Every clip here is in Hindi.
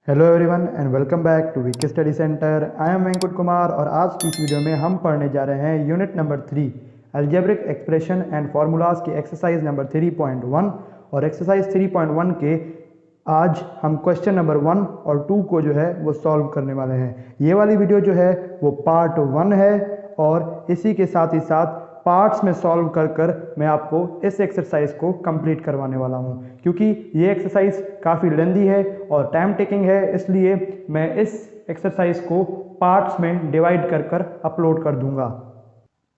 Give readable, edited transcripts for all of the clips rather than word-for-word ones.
Hello everyone and welcome back to VK study centre. I am Venkat Kumar और आज की इस वीडियो में हम पढ़ने जा रहे हैं unit number 3 algebraic expression and formulas की एक्सरसाइज नंबर 3.1 और एक्सरसाइज 3.1 के आज हम क्वेश्चन नंबर 1 और 2 को जो है वो सॉल्व करने वाले हैं। ये वाली वीडियो जो है वो पार्ट 1 है और इसी के साथ ही साथ पार्ट्स में सॉल्व कर कर मैं आपको इस एक्सरसाइज को कंप्लीट करवाने वाला हूं, क्योंकि ये एक्सरसाइज काफ़ी लेंदी है और टाइम टेकिंग है, इसलिए मैं इस एक्सरसाइज को पार्ट्स में डिवाइड कर कर अपलोड कर दूंगा।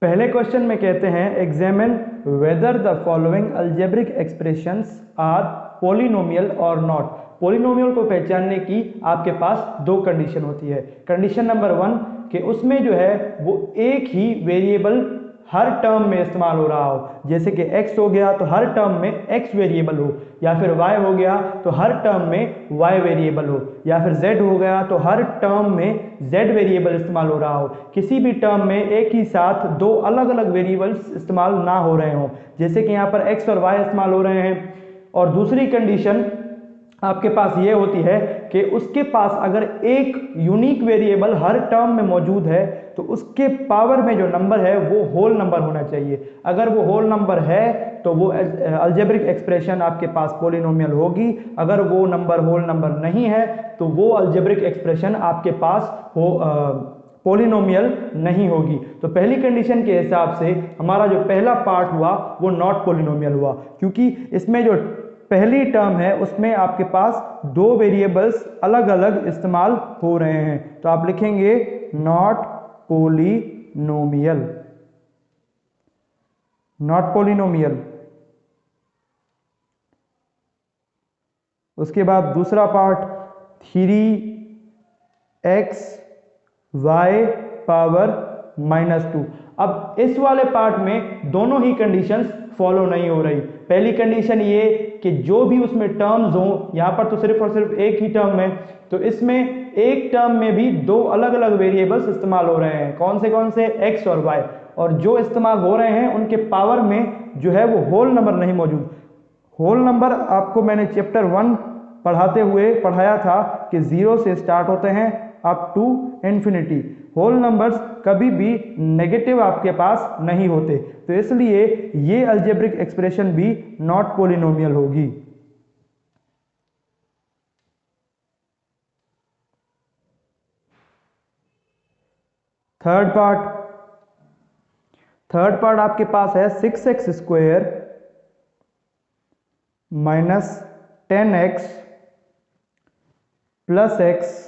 पहले क्वेश्चन में कहते हैं examine whether the following algebraic expressions are polynomial और नॉट। पोलिनोमियल को पहचानने की आपके पास दो कंडीशन होती है। कंडीशन नंबर 1 कि उसमें जो है वो एक ही वेरिएबल हर टर्म में इस्तेमाल हो रहा हो, जैसे कि x हो गया तो हर टर्म में x वेरिएबल हो, या फिर y हो गया तो हर टर्म में y वेरिएबल हो, या फिर z हो गया तो हर टर्म में z वेरिएबल इस्तेमाल हो रहा हो। किसी भी टर्म में एक ही साथ दो अलग अलग वेरिएबल्स इस्तेमाल ना हो रहे हो, जैसे कि यहाँ पर x और y इस्तेमाल हो रहे हैं। और दूसरी कंडीशन आपके पास ये होती है कि उसके पास अगर एक यूनिक वेरिएबल हर टर्म में मौजूद है तो उसके पावर में जो नंबर है वो होल नंबर होना चाहिए। अगर वो होल नंबर है तो वो अलजेब्रिक एक्सप्रेशन आपके पास पोलिनोमियल होगी। अगर वो नंबर होल नंबर नहीं है तो वो अलजेब्रिक एक्सप्रेशन आपके पास पोलिनोमियल नहीं होगी। तो पहली कंडीशन के हिसाब से हमारा जो पहला पार्ट हुआ वो नॉट पोलिनोमियल हुआ, क्योंकि इसमें जो पहली टर्म है उसमें आपके पास दो वेरिएबल्स अलग अलग इस्तेमाल हो रहे हैं। तो आप लिखेंगे नॉट पोलिनोमियल, नॉट पोलिनोमियल। उसके बाद दूसरा पार्ट 3x y पावर -2। अब इस वाले पार्ट में दोनों ही कंडीशंस फॉलो नहीं हो रही। पहली कंडीशन ये कि जो भी उसमें टर्म्स हो, यहाँ पर तो सिर्फ और सिर्फ एक ही टर्म है, तो इसमें एक टर्म में भी दो अलग अलग वेरिएबल्स इस्तेमाल हो रहे हैं। कौन से x और y, और जो इस्तेमाल हो रहे हैं उनके पावर में जो है वो होल नंबर नहीं मौजूद। होल नंबर आपको मैंने चैप्टर 1 पढ़ाते हुए पढ़ाया था कि 0 से स्टार्ट होते हैं up to infinity. Whole numbers कभी भी नेगेटिव आपके पास नहीं होते, तो इसलिए ये अलजेब्रिक एक्सप्रेशन भी नॉट पोलिनोमियल होगी। थर्ड पार्ट आपके पास है 6x square minus 10x plus x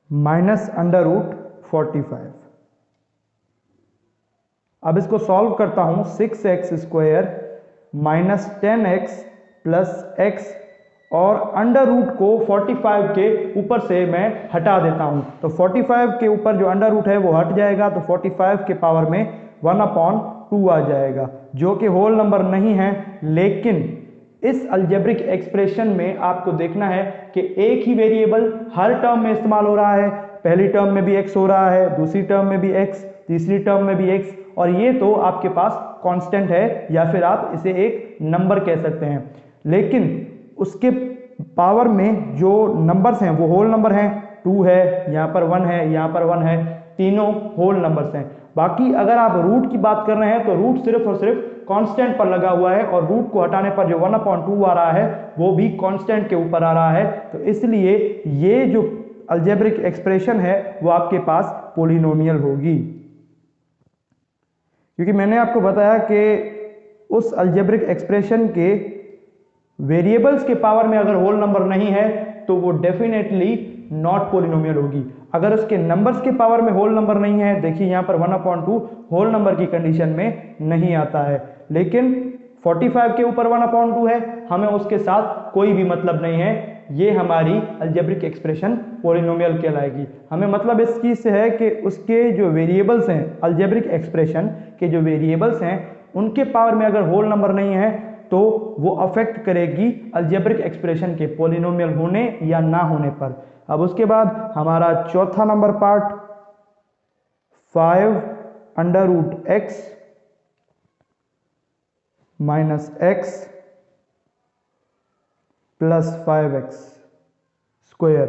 minus √45। अब इसको सॉल्व करता हूं। 6x square minus 10x plus x और अंडर रूट को 45 के ऊपर से मैं हटा देता हूं, तो 45 के ऊपर जो अंडर रूट है वो हट जाएगा, तो 45 के पावर में 1/2 आ जाएगा, जो कि होल नंबर नहीं है। लेकिन इस अलजेब्रिक एक्सप्रेशन में आपको देखना है कि एक ही वेरिएबल हर टर्म में इस्तेमाल हो रहा है। पहली टर्म में भी x हो रहा है, दूसरी टर्म में भी x, तीसरी टर्म में भी x, और ये तो आपके पास कांस्टेंट है या फिर आप इसे एक नंबर कह सकते हैं। लेकिन उसके पावर में जो नंबर्स हैं वो होल नंबर हैं। 2 है, यहाँ पर 1 है, यहाँ पर 1 है, तीनों होल नंबर्स हैं। बाकी अगर आप रूट की बात कर रहे हैं तो रूट सिर्फ और सिर्फ कांस्टेंट पर लगा हुआ है, और रूट को हटाने पर जो 1/2 आ रहा है वो भी कांस्टेंट के ऊपर आ रहा है। तो इसलिए ये जो अलजेब्रिक एक्सप्रेशन है वो आपके पास पोलिनोमियल होगी, क्योंकि मैंने आपको बताया कि उस अलजेब्रिक एक्सप्रेशन के वेरिएबल्स के पावर में अगर होल नंबर नहीं है तो वो डेफिनेटली नॉट पोलिनोमियल होगी। अगर उसके नंबर्स के पावर में होल नंबर नहीं है, देखिए यहाँ पर 1/2 होल नंबर की कंडीशन में नहीं आता है, लेकिन 45 के ऊपर 1/2 है, हमें उसके साथ कोई भी मतलब नहीं है। ये हमारी अलजेब्रिक एक्सप्रेशन पोलिनोमियल कहलाएगी। हमें मतलब इस चीज से है कि उसके जो वेरिएबल्स हैं, अलजेब्रिक एक्सप्रेशन के जो वेरिएबल्स हैं उनके पावर में अगर होल नंबर नहीं है तो वो अफेक्ट करेगी अलजेब्रिक एक्सप्रेशन के पोलिनोमियल होने या ना होने पर। अब उसके बाद हमारा चौथा number part 5√x minus x plus 5x square.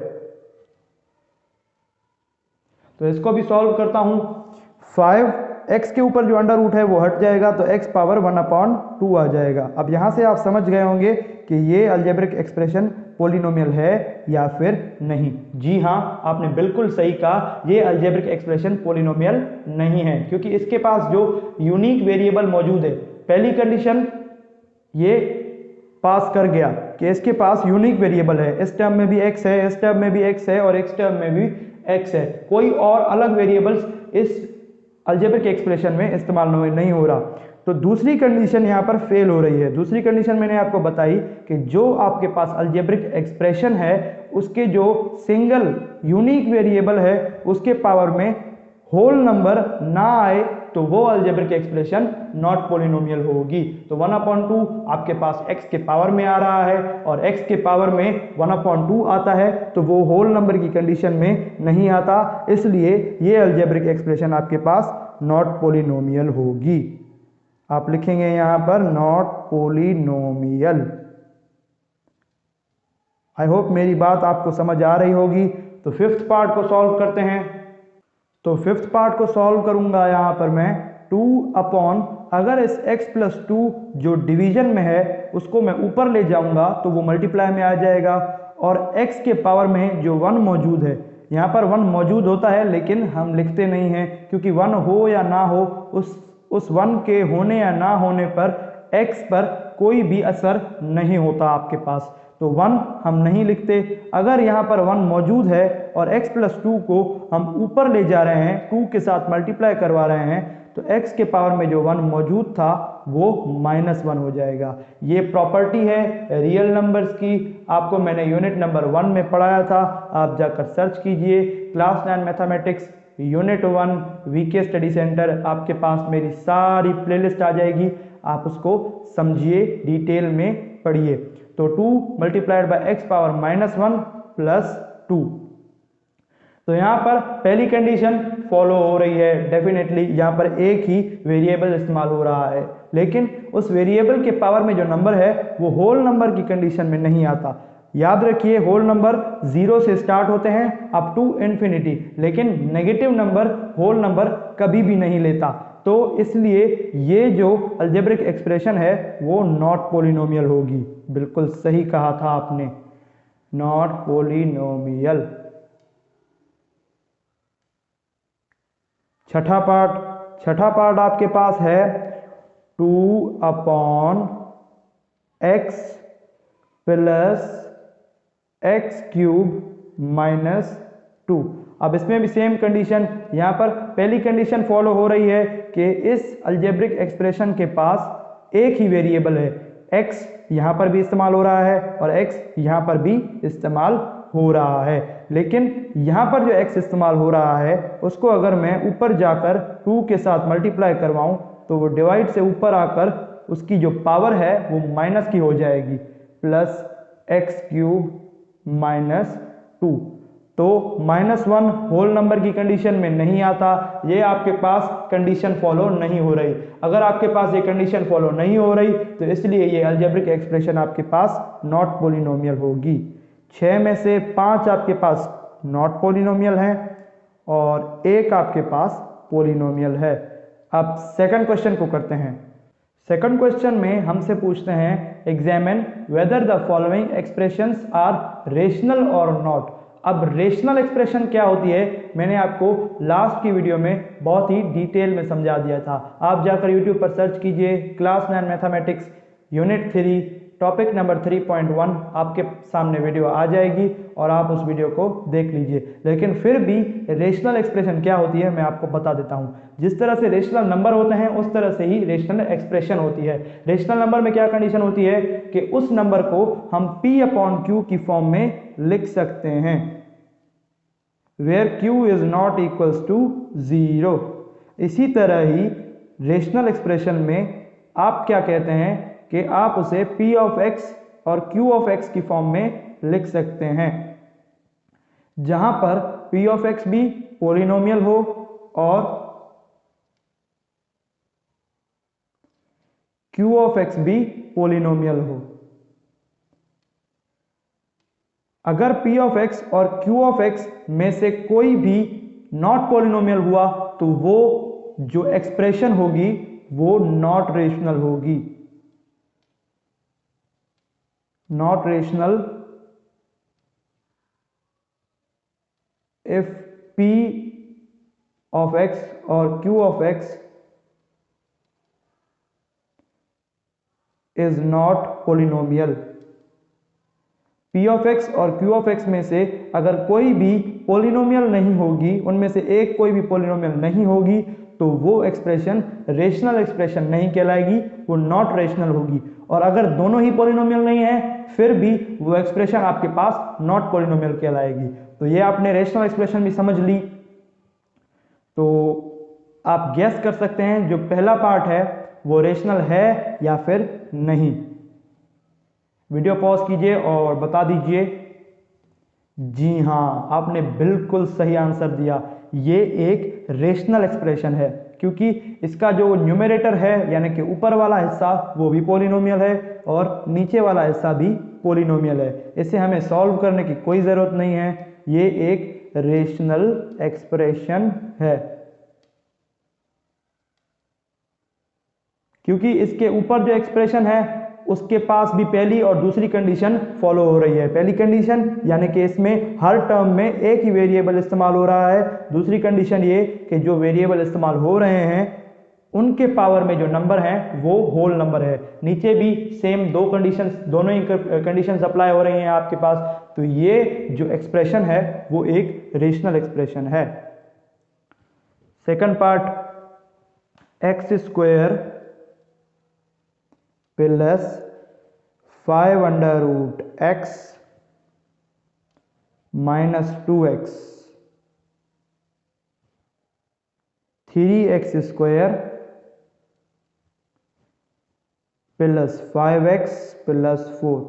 तो इसको भी सॉल्व करता हूं। 5x के ऊपर जो अंडर रूट है वो हट जाएगा, तो x पावर 1/2 आ जाएगा। अब यहां से आप समझ गए होंगे कि ये अलजेब्रिक एक्सप्रेशन पॉलिनोमियल है या फिर नहीं। जी हाँ, आपने बिल्कुल सही कहा, ये अलजेब्रिक एक्सप्रेशन पॉलिनोमियल नहीं है, क्योंकि इसके पास जो यूनिक वेरिएबल मौजूद है, पहली कंडीशन ये पास कर गया कि इसके पास यूनिक वेरिएबल है, इस टर्म में भी x है, इस टर्म में भी x है और इस टर्म में भी x है, कोई और अलग वेरिएबल्स इस अलजेब्रिक एक्सप्रेशन में इस्तेमाल नहीं हो रहा। तो दूसरी कंडीशन यहाँ पर फेल हो रही है। दूसरी कंडीशन मैंने आपको बताई कि जो आपके पास अलजेब्रिक एक्सप्रेशन है उसके जो सिंगल यूनिक वेरिएबल है उसके पावर में होल नंबर ना आए तो वो अलजेब्रिक एक्सप्रेशन नॉट पॉलिनोमियल होगी। तो 1/2 आपके पास x के पावर में आ रहा है और x के पावर में 1/2 आता है, तो वो होल नंबर की कंडीशन में नहीं आता, इसलिए ये अलजेब्रिक एक्सप्रेशन आपके पास नॉट पॉलिनोमियल होगी। आप लिखेंगे यहां पर नॉट पॉलिनोमियल। आई होप मेरी बात आपको समझ आ रही होगी। तो फिफ्थ पार्ट को सॉल्व करते हैं। तो फिफ्थ पार्ट को सॉल्व करूंगा यहां पर मैं 2 अगर इस x+2 जो डिवीजन में है उसको मैं ऊपर ले जाऊंगा तो वो मल्टीप्लाई में आ जाएगा, और x के पावर में जो 1 मौजूद है, यहाँ पर 1 मौजूद होता है लेकिन हम लिखते नहीं हैं, क्योंकि 1 हो या ना हो उस 1 के होने या ना होने पर x पर कोई भी असर नहीं होता आपके पास, तो 1 हम नहीं लिखते। अगर यहाँ पर 1 मौजूद है और x+2 को हम ऊपर ले जा रहे हैं, 2 के साथ मल्टीप्लाई करवा रहे हैं, तो x के पावर में जो 1 मौजूद था वो -1 हो जाएगा। ये प्रॉपर्टी है रियल नंबर्स की, आपको मैंने यूनिट नंबर 1 में पढ़ाया था, आप जाकर सर्च कीजिए class 9 mathematics unit 1 VK study centre, आपके पास मेरी सारी प्लेलिस्ट आ जाएगी, आप उसको समझिए, डिटेल में पढ़िए। तो 2 multiplied by x power -1 plus 2। तो यहाँ पर पहली कंडीशन फॉलो हो रही है, डेफिनेटली यहाँ पर एक ही वेरिएबल इस्तेमाल हो रहा है, लेकिन उस वेरिएबल के पावर में जो नंबर है वो होल नंबर की कंडीशन में नहीं आता। याद रखिए, होल नंबर 0 से स्टार्ट होते हैं अप टू इन्फिनिटी, लेकिन नेगेटिव नंबर होल नंबर कभी भी नहीं लेता, तो इसलिए ये जो अलजेब्रिक एक्सप्रेशन है वो नॉट पॉलिनोमियल होगी। बिल्कुल सही कहा था आपने, नॉट पॉलिनोमियल। छठा पार्ट आपके पास है 2/x प्लस x³ - 2। अब इसमें भी सेम कंडीशन, यहाँ पर पहली कंडीशन फॉलो हो रही है कि इस अलजेब्रिक एक्सप्रेशन के पास एक ही वेरिएबल है, x यहाँ पर भी इस्तेमाल हो रहा है और x यहाँ पर भी इस्तेमाल हो रहा है, लेकिन यहाँ पर जो x इस्तेमाल हो रहा है उसको अगर मैं ऊपर जाकर 2 के साथ मल्टीप्लाई करवाऊँ तो वो डिवाइड से ऊपर आकर उसकी जो पावर है वो माइनस की हो जाएगी, प्लस x³ - 2। तो -1 होल नंबर की कंडीशन में नहीं आता, ये आपके पास कंडीशन फॉलो नहीं हो रही। अगर आपके पास ये कंडीशन फॉलो नहीं हो रही तो इसलिए ये अलजेब्रिक एक्सप्रेशन आपके पास नॉट पॉलिनोमियल होगी। 6 में से 5 आपके पास नॉट पॉलिनोमियल है और 1 आपके पास पॉलिनोमियल है। अब सेकंड क्वेश्चन को करते हैं। सेकंड क्वेश्चन में हमसे पूछते हैं examine whether the following expressions are rational और नॉट। अब रेशनल एक्सप्रेशन क्या होती है मैंने आपको लास्ट की वीडियो में बहुत ही डिटेल में समझा दिया था, आप जाकर यूट्यूब पर सर्च कीजिए class 9 mathematics unit 3 topic number 3.1, आपके सामने वीडियो आ जाएगी और आप उस वीडियो को देख लीजिए। लेकिन फिर भी रेशनल एक्सप्रेशन क्या होती है मैं आपको बता देता हूं। जिस तरह से रेशनल नंबर होते हैं उस तरह से ही रेशनल एक्सप्रेशन होती है। रेशनल नंबर में क्या कंडीशन होती है कि उस नंबर को हम P/Q की फॉर्म में लिख सकते हैं, where Q is not equals to 0। इसी तरह ही रेशनल एक्सप्रेशन में आप क्या कहते हैं कि आप उसे P(x) और Q(x) की फॉर्म में लिख सकते हैं, जहां पर P(x) भी पॉलिनोमियल हो और Q(x) भी पॉलिनोमियल हो। अगर p ऑफ x और q ऑफ x में से कोई भी नॉट पॉलिनोमियल हुआ तो वो जो एक्सप्रेशन होगी वो नॉट रेशनल होगी। Not rational if p of x और q of x is not polynomial। p of x और q of x में से अगर कोई भी पॉलिनोमियल नहीं होगी, उनमें से एक कोई भी पॉलिनोमियल नहीं होगी, तो वो एक्सप्रेशन रेशनल एक्सप्रेशन नहीं कहलाएगी, वो नॉट रेशनल होगी। और अगर दोनों ही पॉलिनोमियल नहीं है फिर भी वो एक्सप्रेशन आपके पास नॉट पॉलिनोमियल कहलाएगी। तो ये आपने रेशनल एक्सप्रेशन भी समझ ली। तो आप गैस कर सकते हैं जो पहला पार्ट है वो रेशनल है या फिर नहीं। वीडियो पॉज कीजिए और बता दीजिए। जी हाँ, आपने बिल्कुल सही आंसर दिया। ये एक रेशनल एक्सप्रेशन है क्योंकि इसका जो न्यूमरेटर है यानी कि ऊपर वाला हिस्सा वो भी पॉलिनोमियल है और नीचे वाला हिस्सा भी पॉलिनोमियल है। इसे हमें सॉल्व करने की कोई ज़रूरत नहीं है। ये एक रेशनल एक्सप्रेशन है क्योंकि इसके ऊपर जो एक्सप्रेशन है उसके पास भी पहली और दूसरी कंडीशन फॉलो हो रही है। पहली कंडीशन यानी कि इसमें हर टर्म में एक ही वेरिएबल इस्तेमाल हो रहा है। दूसरी कंडीशन ये कि जो वेरिएबल इस्तेमाल हो रहे हैं उनके पावर में जो नंबर हैं वो होल नंबर है। नीचे भी सेम दो कंडीशंस, दोनों ही कंडीशंस अप्लाई हो रही हैं आपके पास। तो ये जो एक्सप्रेशन है वो एक रेशनल एक्सप्रेशन है। Second part, x square plus 5 under root x minus 2x 3x square plus 5x plus 4।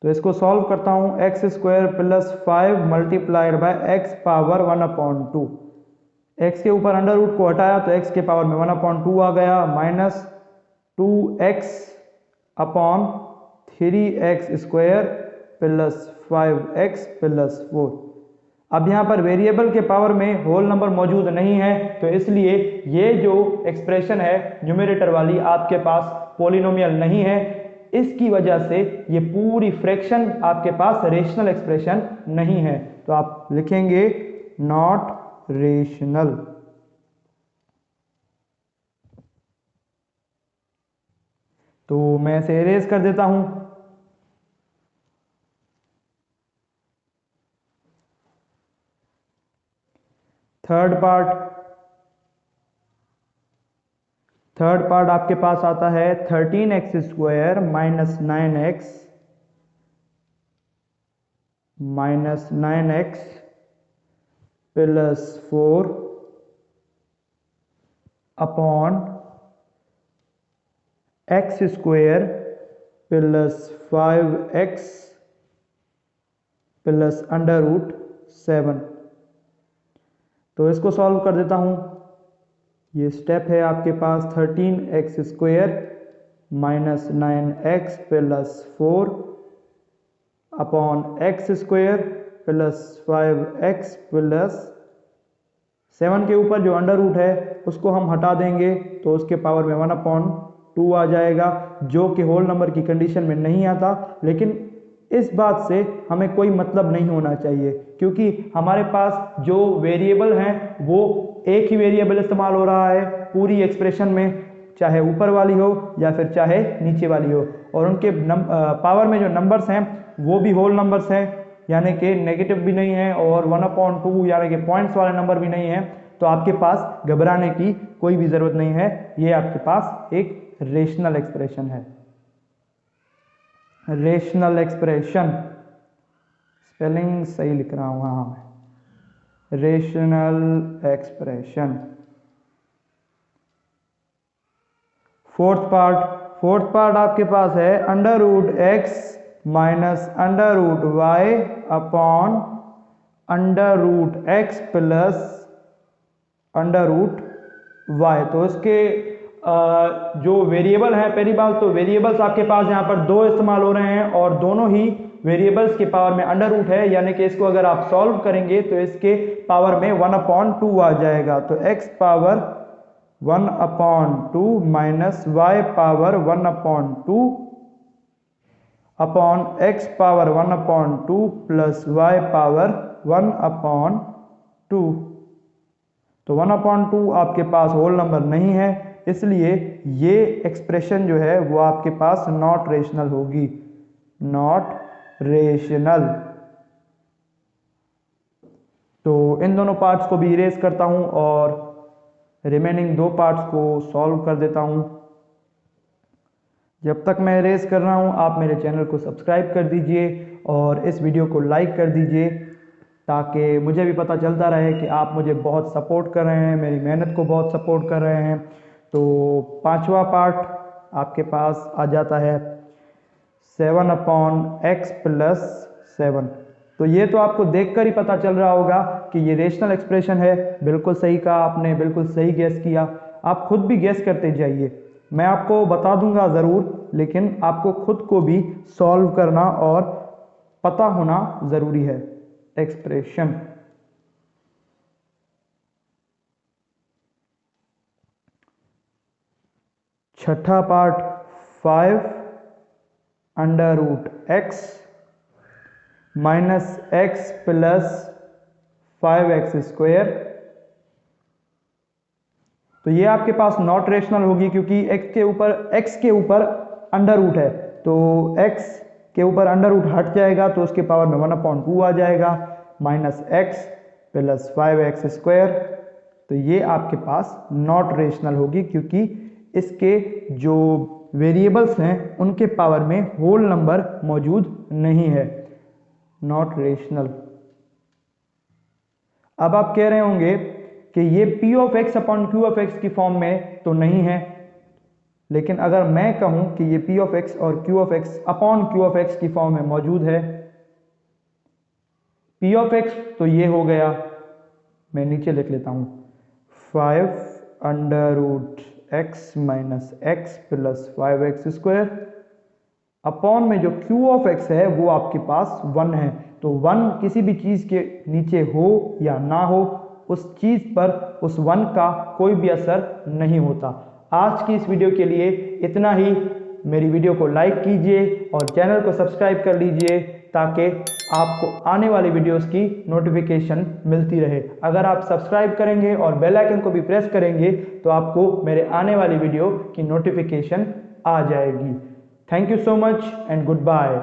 तो इसको सॉल्व करता हूं। X square plus 5 multiplied by x power 1/2। एक्स के ऊपर अंडर रूट को हटाया तो एक्स के पावर में 1/2 आ गया, minus 2x upon 3x square plus 5x plus 4। अब यहाँ पर वेरिएबल के पावर में होल नंबर मौजूद नहीं है तो इसलिए ये जो एक्सप्रेशन है न्यूमरेटर वाली आपके पास पॉलिनोमियल नहीं है। इसकी वजह से ये पूरी फ्रैक्शन आपके पास रेशनल एक्सप्रेशन नहीं है। तो आप लिखेंगे नॉट रेशनल। तो मैं इसे इरेज कर देता हूं। थर्ड पार्ट आपके पास आता है 13x square minus 9x plus 4 upon x square plus 5x plus under root 7। तो इसको सॉल्व कर देता हूं। ये स्टेप है आपके पास 13x square minus 9x plus 4 upon x square plus 5x plus 7 के ऊपर जो अंडर रूट है उसको हम हटा देंगे तो उसके पावर में 1/2 आ जाएगा, जो कि होल नंबर की कंडीशन में नहीं आता। लेकिन इस बात से हमें कोई मतलब नहीं होना चाहिए क्योंकि हमारे पास जो वेरिएबल हैं वो एक ही वेरिएबल इस्तेमाल हो रहा है पूरी एक्सप्रेशन में, चाहे ऊपर वाली हो या फिर चाहे नीचे वाली हो। और उनके पावर में जो नंबर्स हैं वो भी होल नंबर्स हैं, यानी कि नेगेटिव भी नहीं है और 1/2 यानी कि पॉइंट्स वाले नंबर भी नहीं है। तो आपके पास घबराने की कोई भी ज़रूरत नहीं है। ये आपके पास एक रेशनल एक्सप्रेशन है। रेशनल एक्सप्रेशन, स्पेलिंग सही लिख रहा हूँ हाँ मैं, रेशनल एक्सप्रेशन। फोर्थ पार्ट आपके पास है under root x minus under root y upon under root x plus under root y. तो इसके जो वेरिएबल है, पहली बात तो वेरिएबल्स आपके पास यहाँ पर दो इस्तेमाल हो रहे हैं और दोनों ही वेरिएबल्स के पावर में अंडर रूट है, यानी कि इसको अगर आप सॉल्व करेंगे तो इसके पावर में 1/2 आ जाएगा। तो x power 1/2 minus y power 1/2 upon x power 1/2 plus y power 1/2। तो 1/2 आपके पास होल नंबर नहीं है, इसलिए ये एक्सप्रेशन जो है वो आपके पास नॉट रेशनल होगी, नॉट रेशनल। तो इन दोनों पार्ट्स को भी इरेज करता हूं और रिमेनिंग 2 पार्ट्स को सॉल्व कर देता हूं। जब तक मैं इरेज कर रहा हूं आप मेरे चैनल को सब्सक्राइब कर दीजिए और इस वीडियो को लाइक कर दीजिए, ताकि मुझे भी पता चलता रहे कि आप मुझे बहुत सपोर्ट कर रहे हैं, मेरी मेहनत को बहुत सपोर्ट कर रहे हैं। तो 5वां पार्ट आपके पास आ जाता है 7/x प्लस 7। तो ये तो आपको देखकर ही पता चल रहा होगा कि ये रेशनल एक्सप्रेशन है। बिल्कुल सही कहा आपने, बिल्कुल सही गैस किया। आप खुद भी गैस करते जाइए, मैं आपको बता दूंगा ज़रूर, लेकिन आपको खुद को भी सॉल्व करना और पता होना ज़रूरी है एक्सप्रेशन। छठा part 5√x minus x plus 5x²। तो ये आपके पास नॉट रेशनल होगी, क्योंकि x के ऊपर अंडर रूट है, तो x के ऊपर अंडर रूट हट जाएगा तो उसके पावर में 1/2 आ जाएगा, माइनस x प्लस 5x²। तो ये आपके पास नॉट रेशनल होगी, क्योंकि इसके जो वेरिएबल्स हैं उनके पावर में होल नंबर मौजूद नहीं है, नॉट रेशनल। अब आप कह रहे होंगे कि ये p of x upon q of x की फॉर्म में तो नहीं है, लेकिन अगर मैं कहूं कि ये p ऑफ x और q of x upon q of x की फॉर्म में मौजूद है, p ऑफ x तो ये हो गया, मैं नीचे लिख लेता हूं 5√x minus x plus 5x² upon में जो q ऑफ x है वो आपके पास 1 है। तो 1 किसी भी चीज के नीचे हो या ना हो, उस चीज पर उस 1 का कोई भी असर नहीं होता। आज की इस वीडियो के लिए इतना ही। मेरी वीडियो को लाइक कीजिए और चैनल को सब्सक्राइब कर लीजिए, ताकि आपको आने वाली वीडियोस की नोटिफिकेशन मिलती रहे। अगर आप सब्सक्राइब करेंगे और बेल आइकन को भी प्रेस करेंगे तो आपको मेरे आने वाली वीडियो की नोटिफिकेशन आ जाएगी। Thank you so much and good bye.